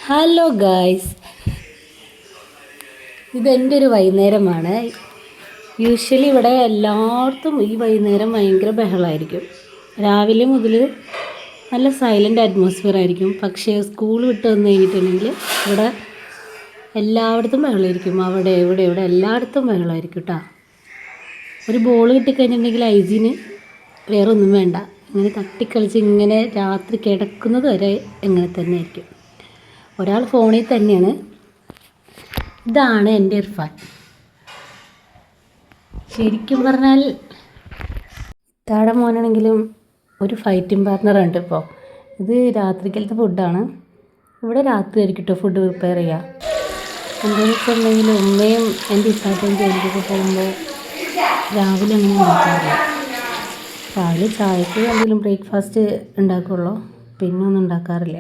Hello guys, ഇതെൻ്റെ ഒരു വൈകുന്നേരമാണ്. യൂഷ്വലി ഇവിടെ എല്ലായിടത്തും ഈ വൈകുന്നേരം ഭയങ്കര ബഹളമായിരിക്കും. രാവിലെ മുതൽ നല്ല സൈലൻ്റ് അറ്റ്മോസ്ഫിയർ ആയിരിക്കും. പക്ഷേ സ്കൂൾ വിട്ട് വന്നു കഴിഞ്ഞിട്ടുണ്ടെങ്കിൽ ഇവിടെ എല്ലായിടത്തും ബഹളമായിരിക്കും. അവിടെ ഇവിടെ എല്ലായിടത്തും ബഹളമായിരിക്കും കേട്ടോ. ഒരു ബോൾ കിട്ടിക്കഴിഞ്ഞിട്ടുണ്ടെങ്കിൽ ഐജിന് വേറെ ഒന്നും വേണ്ട, ഇങ്ങനെ തട്ടിക്കളിച്ച് ഇങ്ങനെ രാത്രി കിടക്കുന്നത് വരെ ഇങ്ങനെ തന്നെ ആയിരിക്കും. ഒരാൾ ഫോണിൽ തന്നെയാണ്. ഇതാണ് എൻ്റെ ഇർഫാൻ. ശരിക്കും പറഞ്ഞാൽ താഴെ മോനാണെങ്കിലും ഒരു ഫൈറ്റിംഗ് പാർട്ട്ണറുണ്ട്. ഇപ്പോൾ ഇത് രാത്രിക്കലത്തെ ഫുഡാണ്. ഇവിടെ രാത്രി ആയിരിക്കും കേട്ടോ ഫുഡ് പ്രിപ്പയർ ചെയ്യുക. എന്താണെന്ന് വെച്ചിട്ടുണ്ടെങ്കിൽ ഉമ്മയും എൻ്റെ ഇപ്പാട്ടയും ജോലിക്കൊക്കെ പോകുമ്പോൾ രാവിലെ അങ്ങനെ ഉണ്ടാക്കാറില്ല. രാവിലെ ചായക്ക് എന്തെങ്കിലും ബ്രേക്ക്ഫാസ്റ്റ് ഉണ്ടാക്കുള്ളൂ, പിന്നെ ഒന്നും ഉണ്ടാക്കാറില്ല.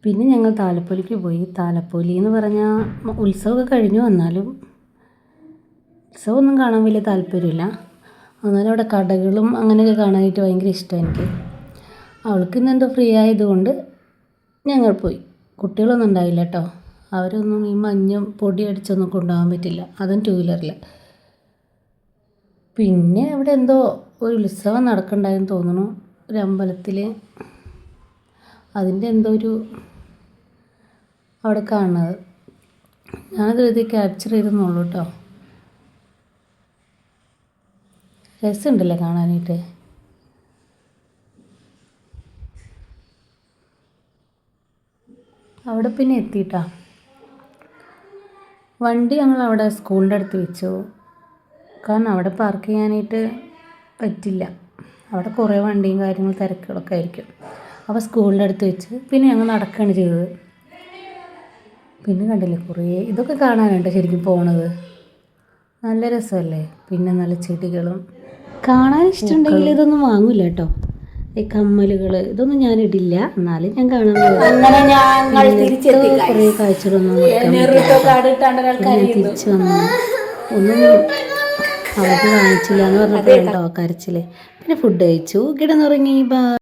പിന്നെ ഞങ്ങൾ താലപ്പൊലിക്ക് പോയി. താലപ്പൊലി എന്ന് പറഞ്ഞാൽ ഉത്സവമൊക്കെ കഴിഞ്ഞു വന്നാലും ഉത്സവമൊന്നും കാണാൻ വലിയ താല്പര്യമില്ല. എന്നാലും അവിടെ കടകളും അങ്ങനെയൊക്കെ കാണാനായിട്ട് ഭയങ്കര ഇഷ്ടമാണ് എനിക്ക്. അവൾക്ക് ഇന്നെന്തോ ഫ്രീ ആയതുകൊണ്ട് ഞങ്ങൾ പോയി. കുട്ടികളൊന്നും ഉണ്ടായില്ല കേട്ടോ. അവരൊന്നും ഈ മഞ്ഞും പൊടി അടിച്ചൊന്നും കൊണ്ടുപോകാൻ പറ്റില്ല, അതും 2 വീലറിൽ. പിന്നെ അവിടെ എന്തോ ഒരു ഉത്സവം നടക്കണ്ടായെന്ന് തോന്നുന്നു, ഒരു അമ്പലത്തിൽ. അതിൻ്റെ എന്തോ ഒരു അവിടെ കാണുന്നത് ഞാനത് എഴുതി ക്യാപ്ചർ ചെയ്തെന്നുള്ളൂ കേട്ടോ. രസമുണ്ടല്ലേ കാണാനായിട്ട്. അവിടെ പിന്നെ എത്തിയിട്ടാ. വണ്ടി ഞങ്ങൾ അവിടെ സ്കൂളിൻ്റെ അടുത്ത് വെച്ചു. കാരണം അവിടെ പാർക്ക് ചെയ്യാനായിട്ട് പറ്റില്ല. അവിടെ കുറേ വണ്ടിയും കാര്യങ്ങളും തിരക്കുകളൊക്കെ ആയിരിക്കും. അപ്പോൾ സ്കൂളിൻ്റെ അടുത്ത് വെച്ച് പിന്നെ ഞങ്ങൾ നടക്കുകയാണ് ചെയ്തത്. പിന്നെ കണ്ടില്ലേ, കുറേ ഇതൊക്കെ കാണാനുണ്ട് ശരിക്കും പോണത്. നല്ല രസമല്ലേ. പിന്നെ നല്ല ചെടികളും കാണാൻ ഇഷ്ടമുണ്ടെങ്കിൽ ഇതൊന്നും വാങ്ങില്ല കേട്ടോ. ഈ കമ്മലുകൾ ഇതൊന്നും ഞാൻ ഇടില്ല, എന്നാലും ഞാൻ കാണാൻ കുറേ കാഴ്ചകളൊന്നും തിരിച്ചു വന്നു. ഒന്നും അവർക്ക് കാണിച്ചില്ല എന്ന് പറഞ്ഞപ്പോൾ കേട്ടോ കരച്ചില്. പിന്നെ ഫുഡ് കഴിച്ചു, കിടന്നുറങ്ങി.